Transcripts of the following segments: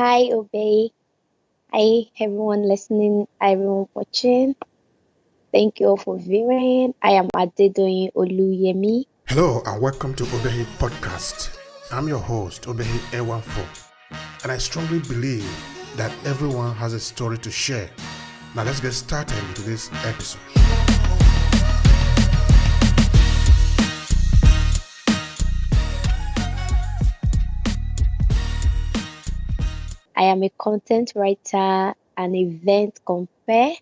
Hi, Obehi. Hi, everyone listening, everyone watching. Thank you all for viewing. I am Adedoyin Oluyemi. Hello and welcome to Obehi podcast. I'm your host, Obehi A14, and I strongly believe that everyone has a story to share. Now let's get started into this episode. I am a content writer, an event compare,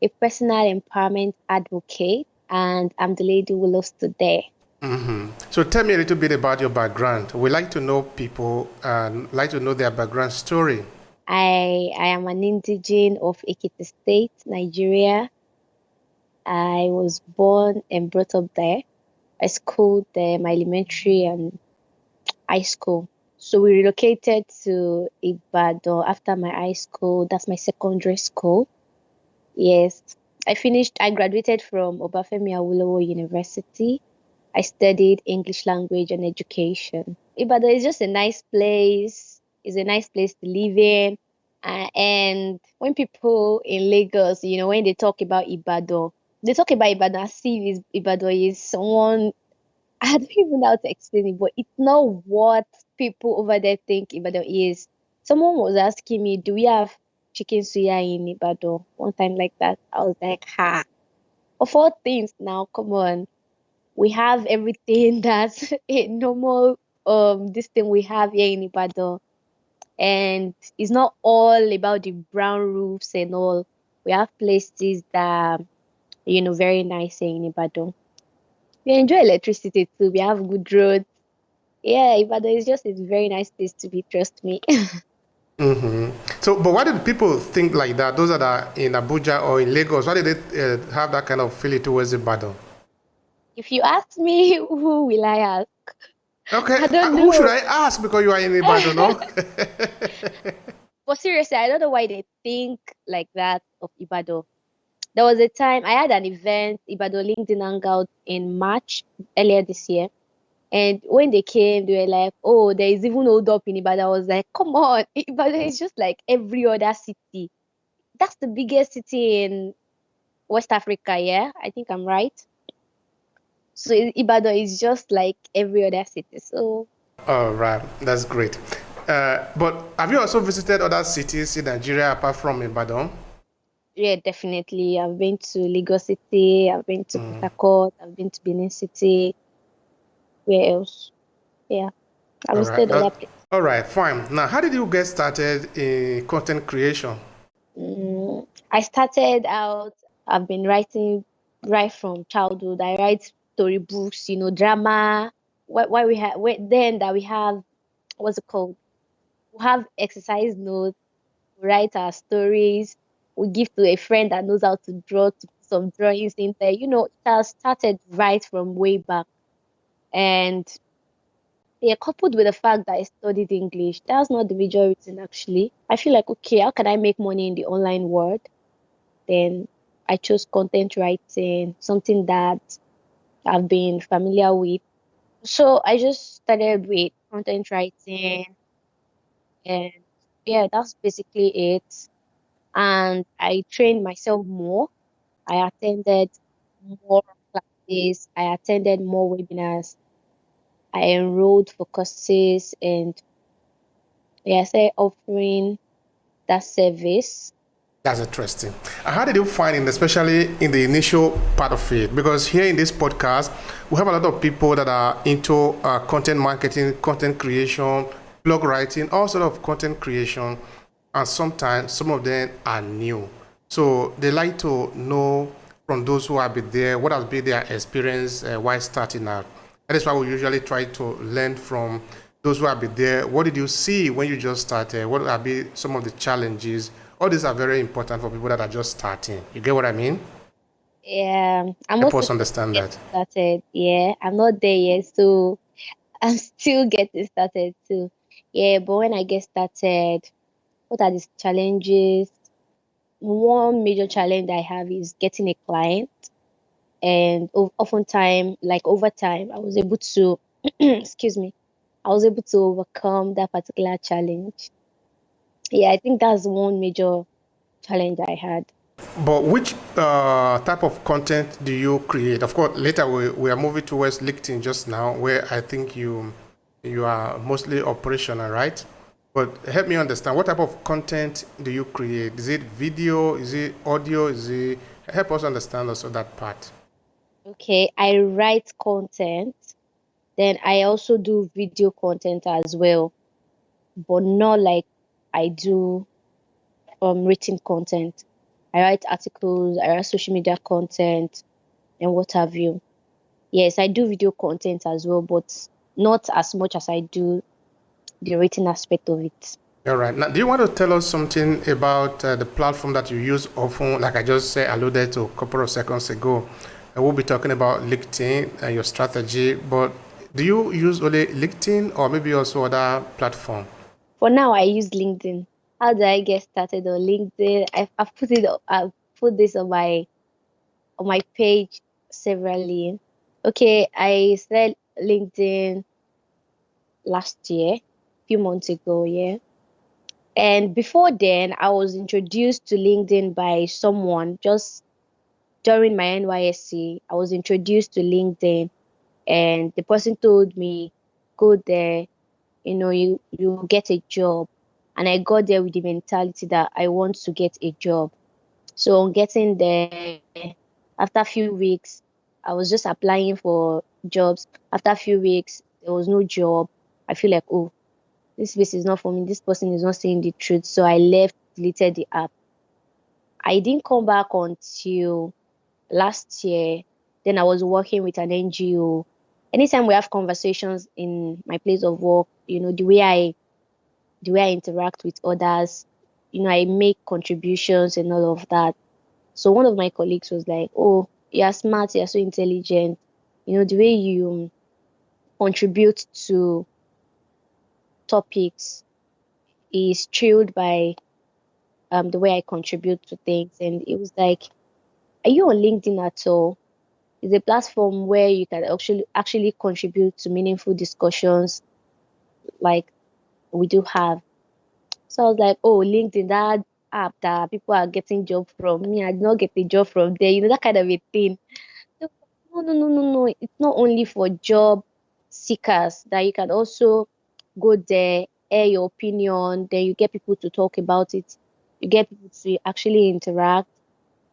a personal empowerment advocate, and I'm the lady who loves to dare. So tell me a little bit about your background. We like to know people and like to know their background story. I am an indigene of Ekiti State, Nigeria. I was born and brought up there. I schooled there, my elementary and high school. So we relocated to Ibadan after my high school. That's my secondary school. Yes. I graduated from Obafemi Awolowo University. I studied English language and education. Ibadan is just a nice place. It's a nice place to live in. And when people in Lagos, when they talk about Ibadan, they talk about Ibadan as if Ibadan is someone I don't even know how to explain it, but it's not what people over there think Ibadan is. Someone was asking me, do we have chicken suya in Ibadan? One time like that. I was like, ha. Of all things now, come on. We have everything that's a normal this thing we have here in Ibadan. And it's not all about the brown roofs and all. We have places that very nice here in Ibadan. We enjoy electricity too. We have good roads. Yeah, Ibadan is just a very nice place to be, trust me. So, but why did people think like that? Those that are in Abuja or in Lagos, why did they have that kind of feeling towards Ibadan? If you ask me, who will I ask? Okay, I don't who should know. I ask because you are in Ibadan, no? But seriously, I don't know why they think like that of Ibadan. There was a time I had an event, Ibadan LinkedIn Hangout in March earlier this year. And when they came, they were like, oh, there is even hold up in Ibadan. I was like, come on, Ibadan is just like every other city. That's the biggest city in West Africa, yeah? I think I'm right. So Ibadan is just like every other city. So All right, that's great. But have you also visited other cities in Nigeria apart from Ibadan? yeah, definitely. I've been to Lagos City, I've been to Port Harcourt, I've been to Benin City. Where else? Yeah, I've All right, visited other places. all right, fine. Now, how did you get started in content creation? I started out, I've been writing right from childhood. I write storybooks, drama. Why we have then that we have what's it called? We have exercise notes, we write our stories, we give to a friend that knows how to draw to put some drawings in there. It has started right from way back. And yeah, coupled with the fact that I studied English, that's not the major reason actually. I feel like, okay, how can I make money in the online world? Then I chose content writing, something that I've been familiar with. So I just started with content writing, and yeah, that's basically it. And I trained myself more. I attended more classes, I attended more webinars, I enrolled for courses, and yeah, I started offering that service. That's interesting. And how did you find it, especially in the initial part of it? Because here in this podcast, we have a lot of people that are into content marketing, content creation, blog writing, all sort of content creation, and sometimes some of them are new. So they like to know from those who have been there what has been their experience while starting out. That is why we usually try to learn from those who have been there. What did you see when you just started? What have been some of the challenges? All these are very important for people that are just starting. You get what I mean? Yeah, I'm Help also us understand getting that. started. Yeah, I'm not there yet, so I'm still getting started too. Yeah, but when I get started, what are the challenges? One major challenge I have is getting a client, and oftentimes, like over time, I was able to, excuse me, I was able to overcome that particular challenge. Yeah, I think that's one major challenge I had. But which type of content do you create? Of course, later we are moving towards LinkedIn just now, where I think you are mostly operational, right? But help me understand, what type of content do you create? Is it video? Is it audio? Is it help us understand also that part? Okay, I write content, then I also do video content as well, but not like I do written content. I write articles, I write social media content, and what have you. Yes, I do video content as well, but not as much as I do the written aspect of it. All right. Now, do you want to tell us something about the platform that you use often? Like I just said, alluded to a couple of seconds ago. We'll be talking about LinkedIn and your strategy. But do you use only LinkedIn or maybe also other platform? For now, I use LinkedIn. How do I get started on LinkedIn? I've put this on my page severally. Okay, I started LinkedIn last year, few months ago, yeah. And before then, I was introduced to LinkedIn by someone just during my NYSC. I was introduced to LinkedIn, and the person told me, go there, you get a job. And I got there with the mentality that I want to get a job. So on getting there, after a few weeks, I was just applying for jobs. After a few weeks, there was no job. I feel like, oh, this place is not for me. This person is not saying the truth. So I left, deleted the app. I didn't come back until last year. Then I was working with an NGO. Anytime we have conversations in my place of work, the way I interact with others, I make contributions and all of that. So one of my colleagues was like, "Oh, you're smart, you're so intelligent. The way you contribute to topics is trailed by the way I contribute to things." And it was like, "Are you on LinkedIn at all? It's a platform where you can actually contribute to meaningful discussions like we do have." So I was like, "Oh, LinkedIn, that app that people are getting job from. Me, I did not get a job from there. That kind of a thing." No, no, no, no, no. It's not only for job seekers that you can also go there, air your opinion, then you get people to talk about it. You get people to actually interact.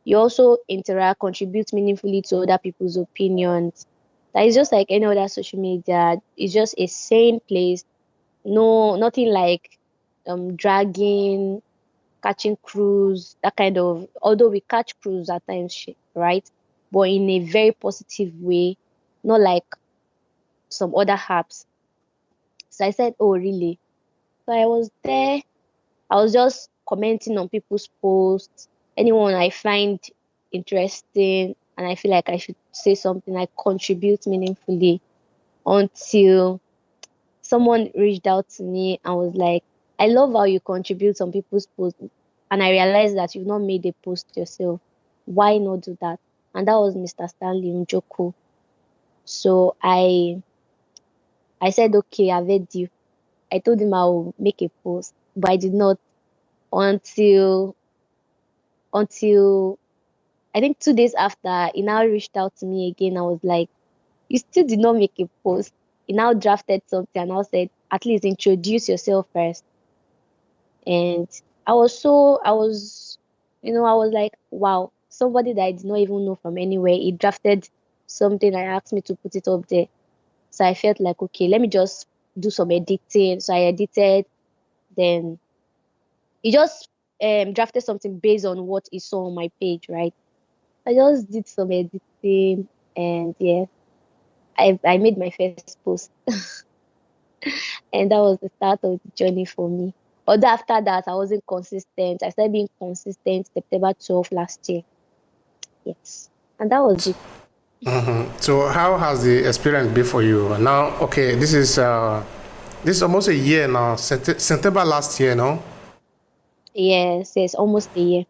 You also interact, contribute meaningfully to other people's opinions. That is just like any other social media. It's just a sane place. No, nothing like dragging, catching cruise, that kind of, although we catch cruise at times, right? But in a very positive way, not like some other apps. So I said, oh, really? So I was there. I was just commenting on people's posts, anyone I find interesting, and I feel like I should say something, I contribute meaningfully until someone reached out to me and was like, I love how you contribute on people's posts. And I realized that you've not made a post yourself. Why not do that? And that was Mr. Stanley Njoko. So I said, okay, I've heard you. I told him I will make a post, but I did not until until I think 2 days after he now reached out to me again. I was like, you still did not make a post. He now drafted something and I said, at least introduce yourself first. And I was like, wow, somebody that I did not even know from anywhere. He drafted something and asked me to put it up there. So I felt like, okay, let me just do some editing. So I edited, then he just drafted something based on what he saw on my page, right? I just did some editing and yeah, I made my first post. And that was the start of the journey for me. Although after that, I wasn't consistent. I started being consistent September 12th last year. Yes. And that was it. So how has the experience been for you? Now, okay, this is almost a year now. September last year, no? Yes, yes, almost a year.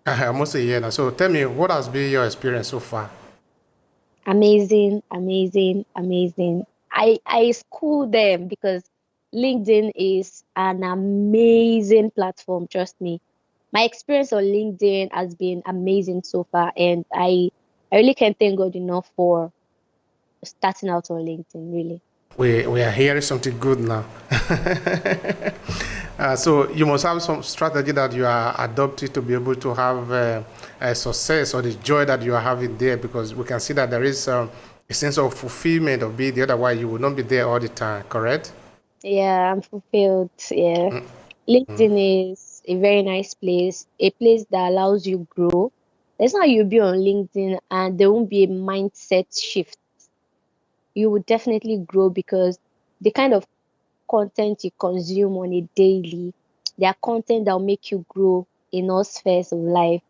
Almost a year now. So tell me, what has been your experience so far? Amazing, amazing, amazing. I school them because LinkedIn is an amazing platform, trust me. My experience on LinkedIn has been amazing so far, and I really can't thank God enough for starting out on LinkedIn, really. We are hearing something good now. So you must have some strategy that you are adopting to be able to have a success or the joy that you are having there, because we can see that there is a sense of fulfillment of being there. Otherwise, you will not be there all the time. Correct? Yeah, I'm fulfilled. Yeah. LinkedIn is a very nice place, a place that allows you grow. There's not you'll be on LinkedIn and there won't be a mindset shift. You will definitely grow because the kind of content you consume on a daily, they are content that will make you grow in all spheres of life.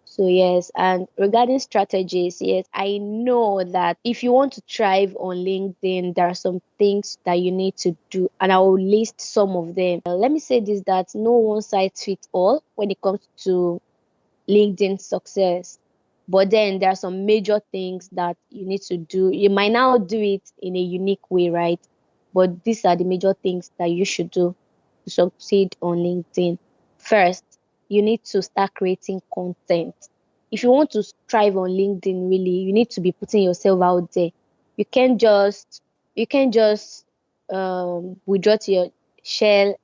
So yes, and regarding strategies, yes, I know that if you want to thrive on LinkedIn, there are some things that you need to do, and I will list some of them. Let me say this, that no one size fits all when it comes to LinkedIn success. But then there are some major things that you need to do. You might now do it in a unique way, right? But these are the major things that you should do to succeed on LinkedIn. First, you need to start creating content. If you want to thrive on LinkedIn, really, you need to be putting yourself out there. You can't just withdraw to your shell,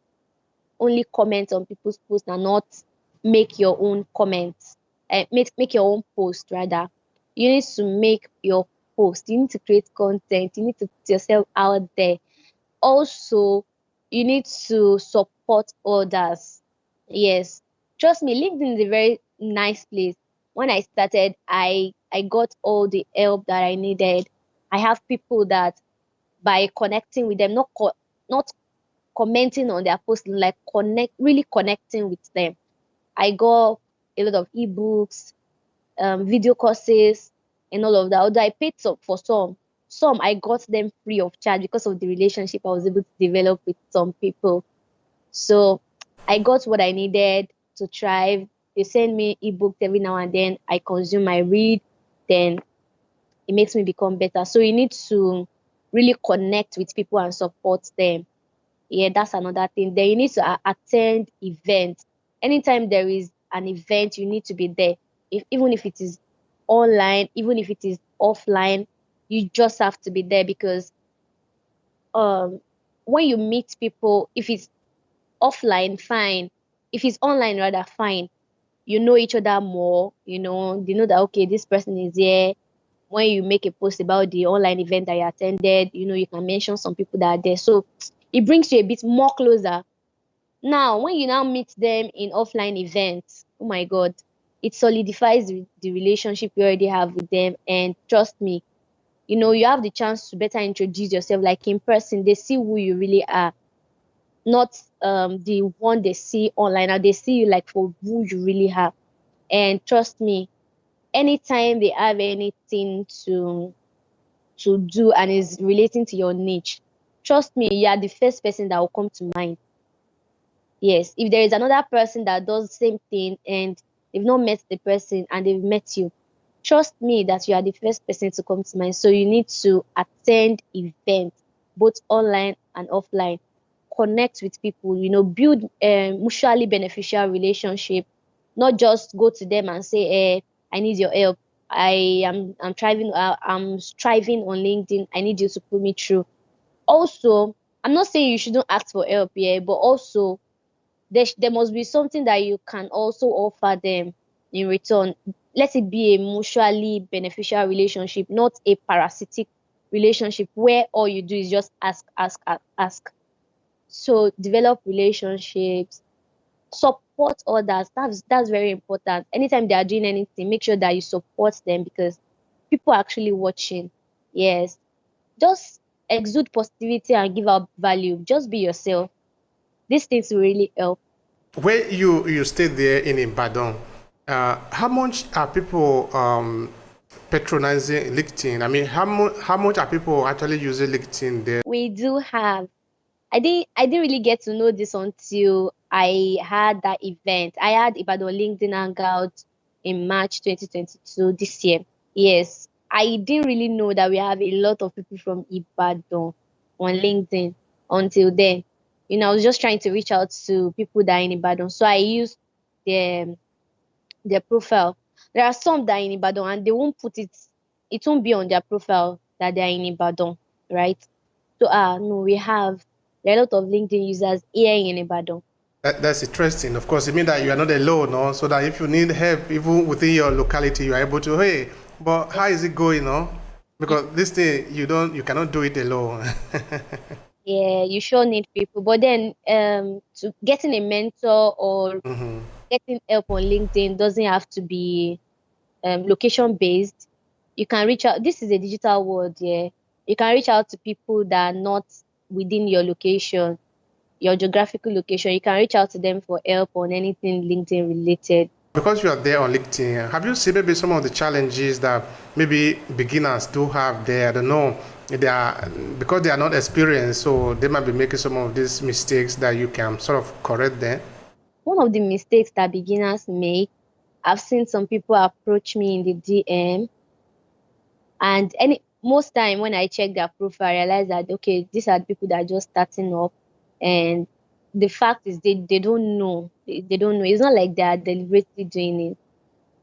only comment on people's posts and not make your own comments, make your own post rather. You need to make your post. You need to create content. You need to put yourself out there. Also, you need to support others. Yes, trust me, LinkedIn is a very nice place. When I started, I got all the help that I needed. I have people that by connecting with them, not commenting on their post, like really connecting with them. I got a lot of ebooks, video courses, and all of that. Although I paid for some I got them free of charge because of the relationship I was able to develop with some people. So I got what I needed to thrive. They send me ebooks every now and then. I consume, I read, then it makes me become better. So you need to really connect with people and support them. Yeah, that's another thing. Then you need to attend events. Anytime there is an event, you need to be there. Even if it is online, even if it is offline, you just have to be there because um when you meet people, if it's offline, fine. If it's online, rather fine. You know each other more. They know that okay, this person is here. When you make a post about the online event that you attended, you can mention some people that are there. So it brings you a bit more closer. Now, when you now meet them in offline events, oh my God, it solidifies the relationship you already have with them. And trust me, you have the chance to better introduce yourself. Like in person, they see who you really are, not the one they see online. Now they see you like for who you really are. And trust me, anytime they have anything to do and is relating to your niche, trust me, you are the first person that will come to mind. Yes, if there is another person that does the same thing and they've not met the person and they've met you, trust me that you are the first person to come to mind. So you need to attend events, both online and offline. Connect with people, build mutually beneficial relationship. Not just go to them and say, I need your help. I'm striving on LinkedIn. I need you to put me through. Also, I'm not saying you shouldn't ask for help here, but also there must be something that you can also offer them in return. Let it be a mutually beneficial relationship, not a parasitic relationship where all you do is just ask, ask, ask, ask. So develop relationships, support others. That's very important. Anytime they are doing anything, make sure that you support them because people are actually watching. Yes. Just exude positivity and give out value. Just be yourself. These things will really help. Where you stay there in Ibadan, how much are people patronizing LinkedIn? I mean, how much are people actually using LinkedIn there? We do have. I didn't really get to know this until I had that event. I had Ibadan LinkedIn Hangout in March 2022 this year. Yes, I didn't really know that we have a lot of people from Ibadan on LinkedIn until then. I was just trying to reach out to people that are in Ibadan. So I used their their profile. There are some that are in Ibadan and they won't put it. It won't be on their profile that they are in Ibadan, right? So no, there are a lot of LinkedIn users here in Ibadan. That's interesting. Of course, it means that you are not alone, no? So that if you need help, even within your locality, you are able to, hey, but how is it going, no? Because this thing, you cannot do it alone. Yeah, you sure need people. But then to getting a mentor or getting help on LinkedIn doesn't have to be location based. You can reach out. This is a digital world, yeah. You can reach out to people that are not within your location, your geographical location. You can reach out to them for help on anything LinkedIn related. Because you are there on LinkedIn, have you seen maybe some of the challenges that maybe beginners do have there? I don't know. They are because they are not experienced, so they might be making some of these mistakes that you can sort of correct them. One of the mistakes that beginners make, I've seen some people approach me in the DM, and any most time when I check their profile, I realize that okay, these are the people that are just starting up, and the fact is they don't know. They don't know. It's not like they are deliberately doing it.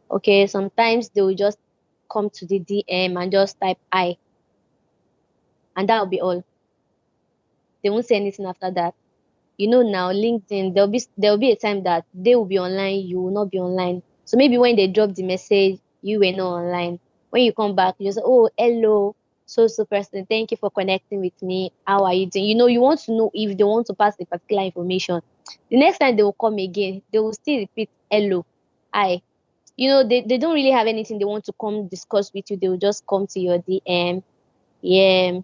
Okay, sometimes they will just come to the DM and just type I, and that will be all. They won't say anything after that. Now LinkedIn, there'll be a time that they will be online, you will not be online. So maybe when they drop the message, you were not online. When you come back, you just say, oh, hello, so person, thank you for connecting with me. How are you doing? You want to know if they want to pass a particular information. The next time they will come again, they will still repeat hello, hi. They don't really have anything they want to come discuss with you. They will just come to your DM. Yeah,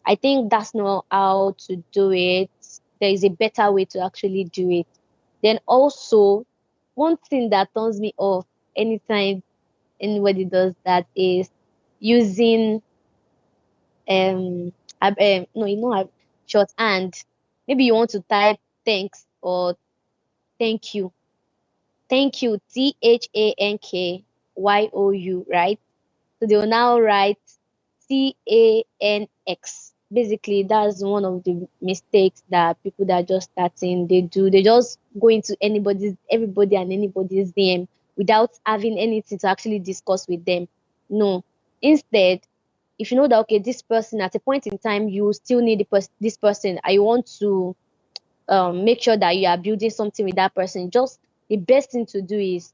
I think that's not how to do it. There is a better way to actually do it. Then also, one thing that turns me off anytime anybody does that is using no, shorthand. Maybe you want to type thanks or thank you. Thank you, THANKYOU, right? So they will now write CANX. Basically, that's one of the mistakes that people that are just starting they do. They just go into everybody and anybody's DM without having anything to actually discuss with them. No. Instead, if you know that okay, this person at a point in time you still need this person, and you want to make sure that you are building something with that person, just the best thing to do is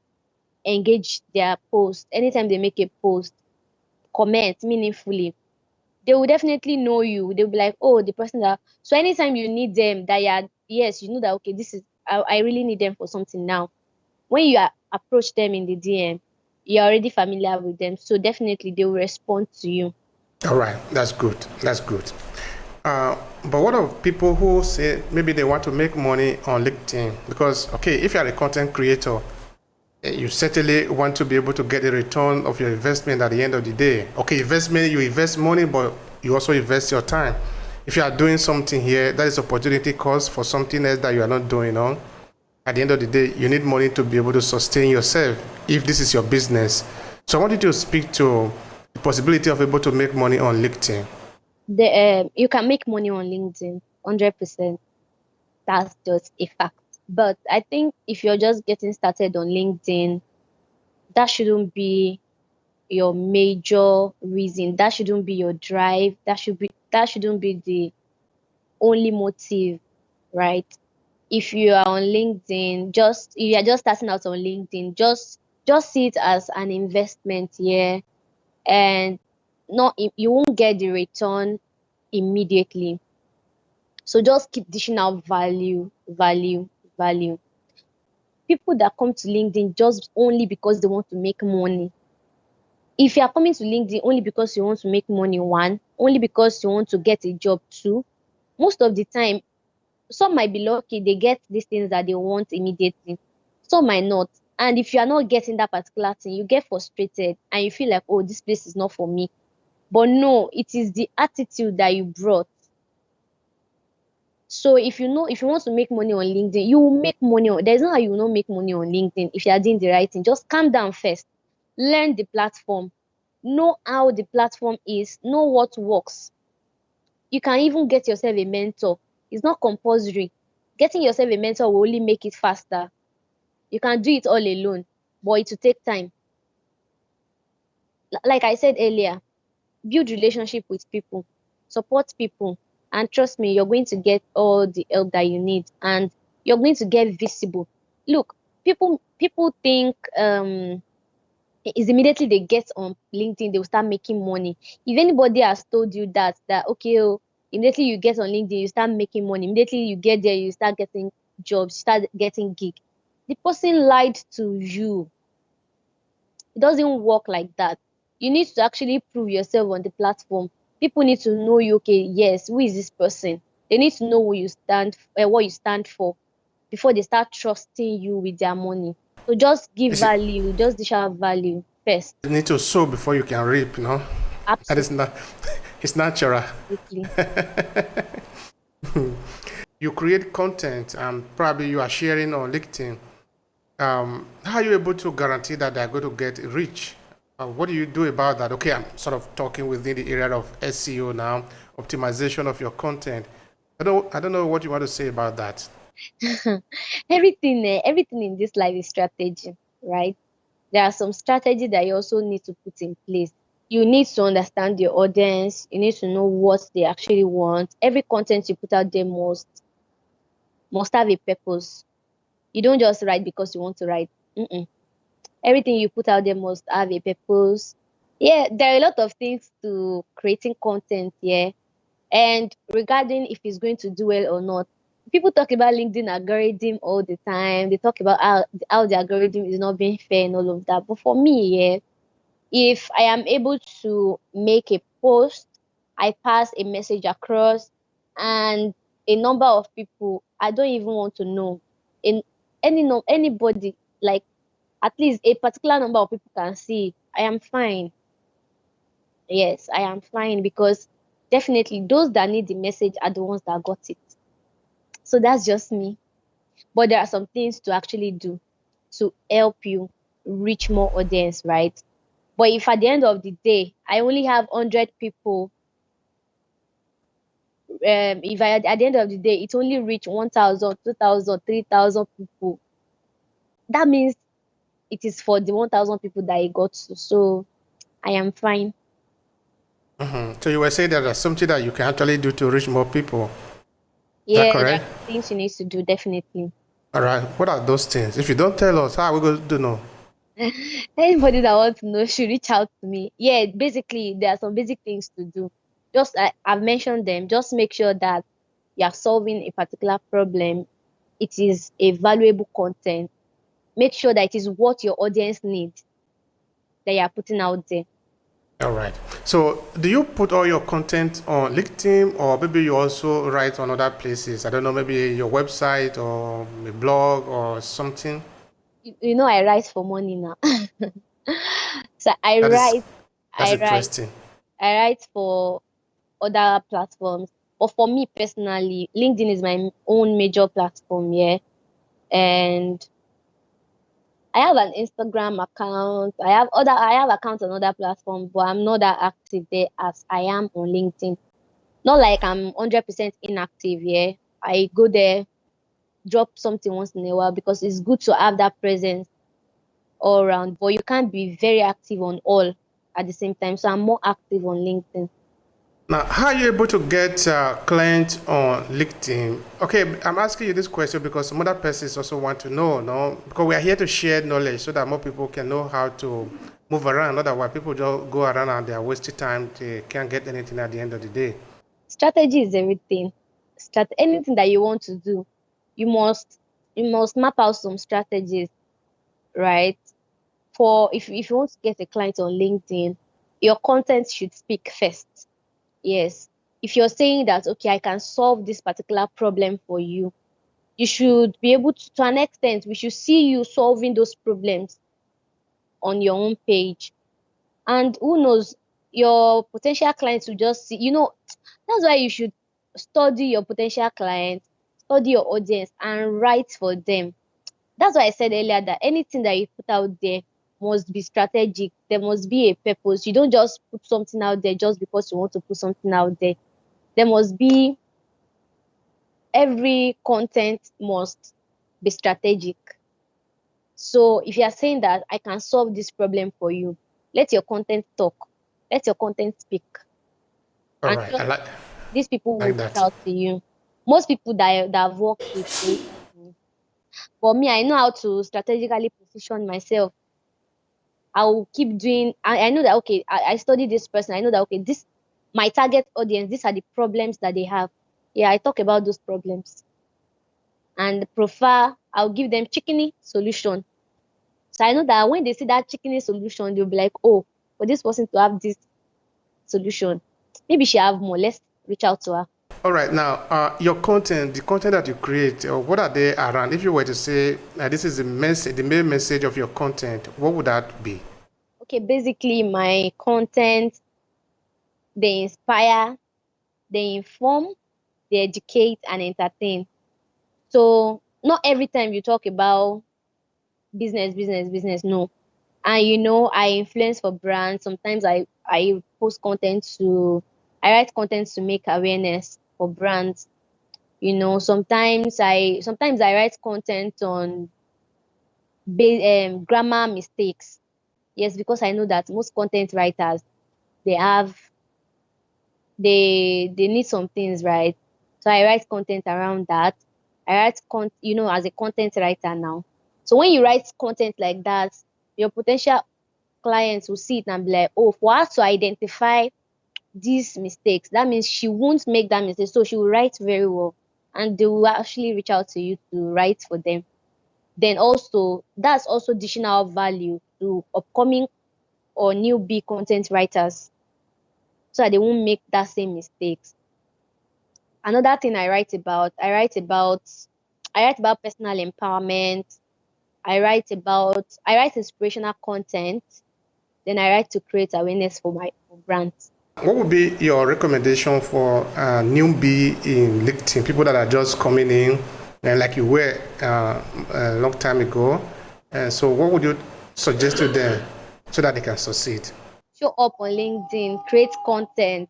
engage their post. Anytime they make a post, comment meaningfully, they will definitely know you. They'll be like, oh, the person that. So anytime you need them, that yes, you know that okay, I really need them for something now. When you approach them in the DM, you're already familiar with them, so definitely they will respond to you. All right, that's good. That's good. But what of people who say maybe they want to make money on LinkedIn? Because, okay, if you are a content creator, you certainly want to be able to get a return of your investment at the end of the day. Okay, investment, you invest money, but you also invest your time. If you are doing something here, that is opportunity cost for something else that you are not doing on. At the end of the day, you need money to be able to sustain yourself if this is your business. So I want you to speak to the possibility of able to make money on LinkedIn. You can make money on LinkedIn, 100%. That's just a fact. But I think if you're just getting started on LinkedIn, that shouldn't be your major reason. That shouldn't be your drive. That shouldn't be the only motive, right? If you are on LinkedIn, if you are just starting out on LinkedIn, just see it as an investment here, and not you won't get the return immediately. So just keep dishing out value, value, value. People that come to LinkedIn just only because they want to make money. If you are coming to LinkedIn only because you want to make money, one, only because you want to get a job, two, most of the time, some might be lucky, they get these things that they want immediately. Some might not. And if you are not getting that particular thing, you get frustrated and you feel like, oh, this place is not for me. But no, it is the attitude that you brought. So if you want to make money on LinkedIn, you will make money there's no how you will not make money on LinkedIn if you are doing the right thing. Just calm down first. Learn the platform. Know how the platform is. Know what works. You can even get yourself a mentor. It's not compulsory. Getting yourself a mentor will only make it faster. You can do it all alone, but it will take time. Like I said earlier, build relationship with people, support people, and trust me, you're going to get all the help that you need, and you're going to get visible. Look, people think is immediately they get on LinkedIn, they will start making money. If anybody has told you that okay, oh, immediately you get on LinkedIn, you start making money. Immediately you get there, you start getting jobs, start getting gig. The person lied to you. It doesn't work like that. You need to actually prove yourself on the platform. People need to know you. Okay, yes, who is this person? They need to know who you stand, what you stand for, before they start trusting you with their money. So just give It's, value, just dish out value first. you need to sow before you can reap, you know. That is Absolutely. not, it's natural. You create content and probably you are sharing on LinkedIn. How are you able to guarantee that they're going to get rich? What do you do about that? Okay, I'm sort of talking within the area of SEO now, optimization of your content. I don't know what you want to say about that. Everything in this life is strategy, right? There are some strategy that you also need to put in place. You need to understand your audience. You need to know what they actually want. Every content you put out there must have a purpose. You don't just write because you want to write. Mm-mm. Everything you put out there must have a purpose. Yeah, there are a lot of things to creating content. Yeah, and regarding if it's going to do well or not, people talk about LinkedIn algorithm all the time. They talk about how the algorithm is not being fair and all of that. But for me, yeah, if I am able to make a post, I pass a message across, and a number of people I don't even want to know, in anybody, like at least a particular number of people can see, I am fine. Yes, I am fine, because definitely those that need the message are the ones that got it. So that's just me. But there are some things to actually do to help you reach more audience, right? But if at the end of the day, I only have 100 people, if at the end of the day, it only reach 1,000, 2,000, 3,000 people, that means it is for the 1,000 people that it got to. So I am fine. So you were saying that there's something that you can actually do to reach more people. Is that Yeah, there correct? are things you need to do, definitely. All right. What are those things? If you don't tell us, how are we going to know? Anybody that wants to know should reach out to me. Yeah, basically, there are some basic things to do. Just I've mentioned them. Just make sure that you are solving a particular problem. It is a valuable content. Make sure that it is what your audience needs that you are putting out there. All right. So, do you put all your content on LinkedIn, or maybe you also write on other places? I don't know, maybe your website or a blog or something. You know, I write for money now. So That is that's I write, interesting. I write for other platforms. But for me personally, LinkedIn is my own major platform, yeah. And I have an Instagram account. I have accounts on other platforms, but I'm not that active there as I am on LinkedIn. Not like I'm 100% inactive, yeah. I go there, drop something once in a while, because it's good to have that presence all around, but you can't be very active on all at the same time. So I'm more active on LinkedIn. Now, how are you able to get clients on LinkedIn? Okay, I'm asking you this question because some other persons also want to know, no? Because we are here to share knowledge so that more people can know how to move around. Otherwise, people just go around and they are wasting time. They can't get anything at the end of the day. Strategy is everything. Anything that you want to do, you must you must map out some strategies, right? For if you want to get a client on LinkedIn, your content should speak first. Yes. If you're saying that, okay, I can solve this particular problem for you, you should be able to an extent, we should see you solving those problems on your own page. And who knows, your potential clients will just see, that's why you should study your potential clients, study your audience, and write for them. That's why I said earlier that anything that you put out there must be strategic. There must be a purpose. You don't just put something out there just because you want to put something out there. There must be every content must be strategic. So if you are saying that I can solve this problem for you, let your content talk, let your content speak, All and right. trust these people will Like reach that. out to you. Most people that I've worked with, they reach out to me. For me, I know how to strategically position myself. I will keep doing. I know that okay. I study this person. I know that okay. This my target audience. These are the problems that they have. Yeah, I talk about those problems and prefer. I'll give them chickeny solution. So I know that when they see that chickeny solution, they'll be like, oh, for this person to have this solution, maybe she have more. Let's reach out to her. All right. Now, your content, the content that you create, what are they around? If you were to say this is the message, the main message of your content, what would that be? Okay, basically my content, they inspire, they inform, they educate and entertain. So not every time you talk about business, no. And I influence for brands. Sometimes I post content to I write content to make awareness for brands. Sometimes I write content on grammar mistakes. Yes, because I know that most content writers they have they need some things right. So I write content around that. I write as a content writer now. So when you write content like that, your potential clients will see it and be like, oh, for her to identify these mistakes, that means she won't make that mistake. So she will write very well. And they will actually reach out to you to write for them. Then also, that's also additional value to upcoming or newbie content writers so that they won't make that same mistakes. Another thing I write about personal empowerment. I write inspirational content. Then I write to create awareness for brands. What would be your recommendation for newbie in LinkedIn, people that are just coming in, and like you were a long time ago? So, what would you suggest to them so that they can succeed? Show up on LinkedIn, create content,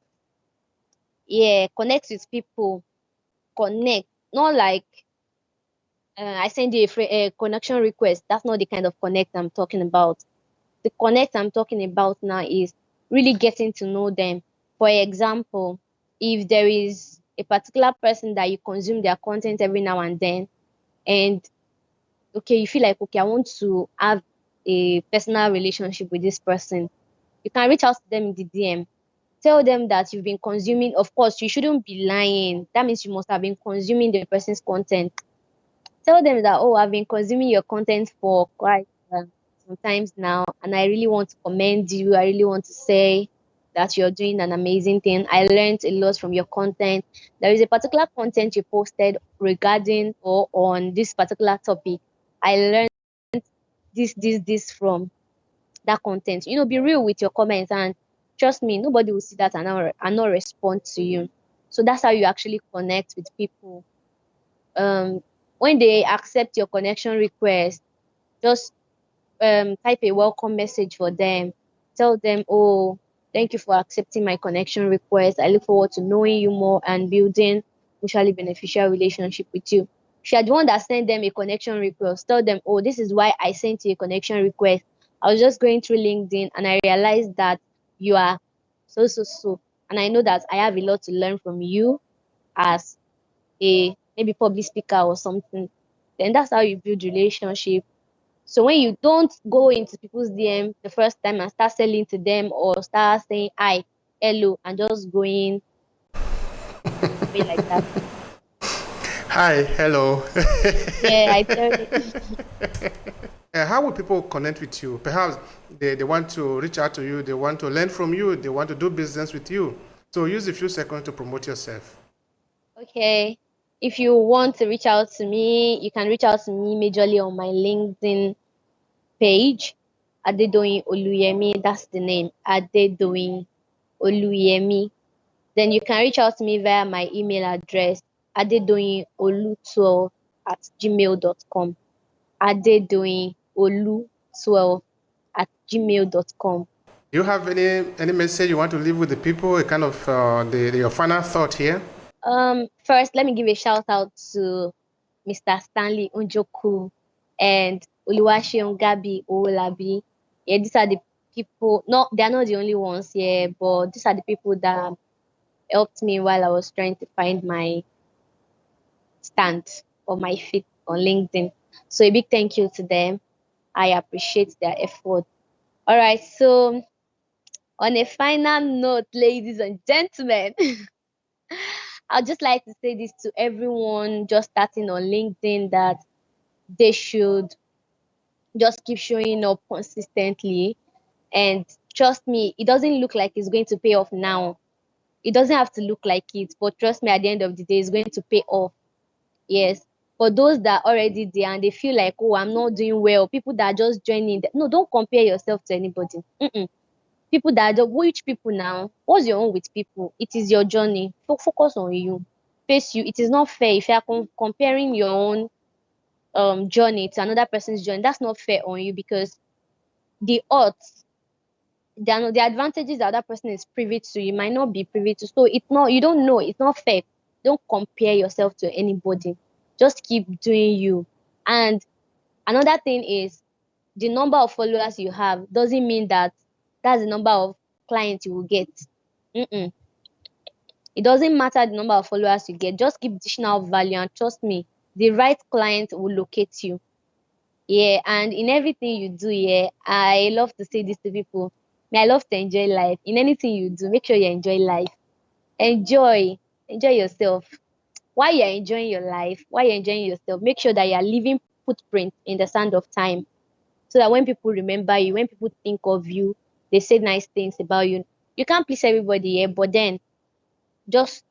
yeah, connect with people, connect. Not like I send you a connection request. That's not the kind of connect I'm talking about. The connect I'm talking about now is really getting to know them. For example, if there is a particular person that you consume their content every now and then, and okay, you feel like okay, I want to have a personal relationship with this person, you can reach out to them in the DM. Tell them that you've been consuming. Of course, you shouldn't be lying. That means you must have been consuming the person's content. Tell them that, oh, I've been consuming your content for quite some times now, and I really want to commend you. I really want to say that you're doing an amazing thing. I learned a lot from your content. There is a particular content you posted regarding or on this particular topic. I learned this from that content. Be real with your comments, and trust me, nobody will see that and not respond to you. So that's how you actually connect with people. Um, when they accept your connection request, just type a welcome message for them. Tell them, oh, thank you for accepting my connection request. I look forward to knowing you more and building mutually beneficial relationship with you. If you are the one that sent them a connection request, tell them, oh, this is why I sent you a connection request. I was just going through LinkedIn and I realized that you are so. And I know that I have a lot to learn from you as a maybe public speaker or something. Then that's how you build relationship. So when you don't go into people's DM the first time and start selling to them or start saying hi, hello, and just going away like that. Hi, hello. Yeah, I tell you. How will people connect with you? Perhaps they want to reach out to you, they want to learn from you, they want to do business with you. So use a few seconds to promote yourself. Okay. If you want to reach out to me, you can reach out to me majorly on my LinkedIn page. Adedoyin Oluyemi, that's the name. Adedoyin Oluyemi. Then you can reach out to me via my email address, adedoyinolu12@gmail.com. adedoyinolu12@gmail.com. Do you have any message you want to leave with the people? A kind of your final thought here. First, let me give a shout out to Mr. Stanley Unjoku and Oluwaseun Gabi Owolabi. Yeah, these are the people. No, they are not the only ones. Yeah, but these are the people that helped me while I was trying to find my stand or my feet on LinkedIn. So a big thank you to them. I appreciate their effort. All right, so on a final note, ladies and gentlemen, I'd just like to say this to everyone just starting on LinkedIn that they should just keep showing up consistently. And trust me, it doesn't look like it's going to pay off now. It doesn't have to look like it, but trust me, at the end of the day, it's going to pay off. Yes. For those that are already there and they feel like, oh, I'm not doing well, people that are just joining, no, don't compare yourself to anybody. People that are just, which people now? What's your own with people? It is your journey. Focus on you. Face you. It is not fair if you are comparing your own journey to another person's journey. That's not fair on you because the odds, the advantages that other person is privy to, you might not be privy to. So it's not, you don't know. It's not fair. Don't compare yourself to anybody. Just keep doing you. And another thing is the number of followers you have doesn't mean that that's the number of clients you will get. Mm-mm. It doesn't matter the number of followers you get. Just keep dishing out value and trust me, the right client will locate you. Yeah, and in everything you do, yeah, I love to say this to people. I love to enjoy life. In anything you do, make sure you enjoy life. Enjoy yourself. While you're enjoying your life, while you're enjoying yourself, make sure that you're leaving footprint in the sand of time. So that when people remember you, when people think of you, they say nice things about you. You can't please everybody, yeah, but then just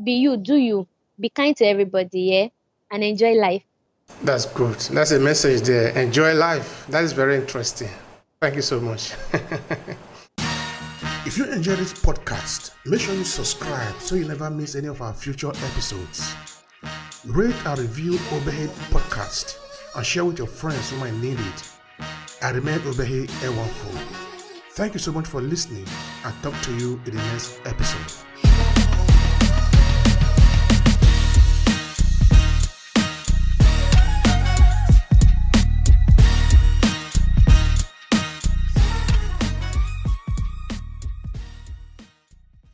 be you, do you, be kind to everybody, yeah, and enjoy life. That's good. That's a message there. Enjoy life. That is very interesting. Thank you so much. If you enjoyed this podcast, make sure you subscribe so you never miss any of our future episodes. Rate and review Obehi podcast and share with your friends who might need it. I remain Obehi Ewanfo. Thank you so much for listening and talk to you in the next episode.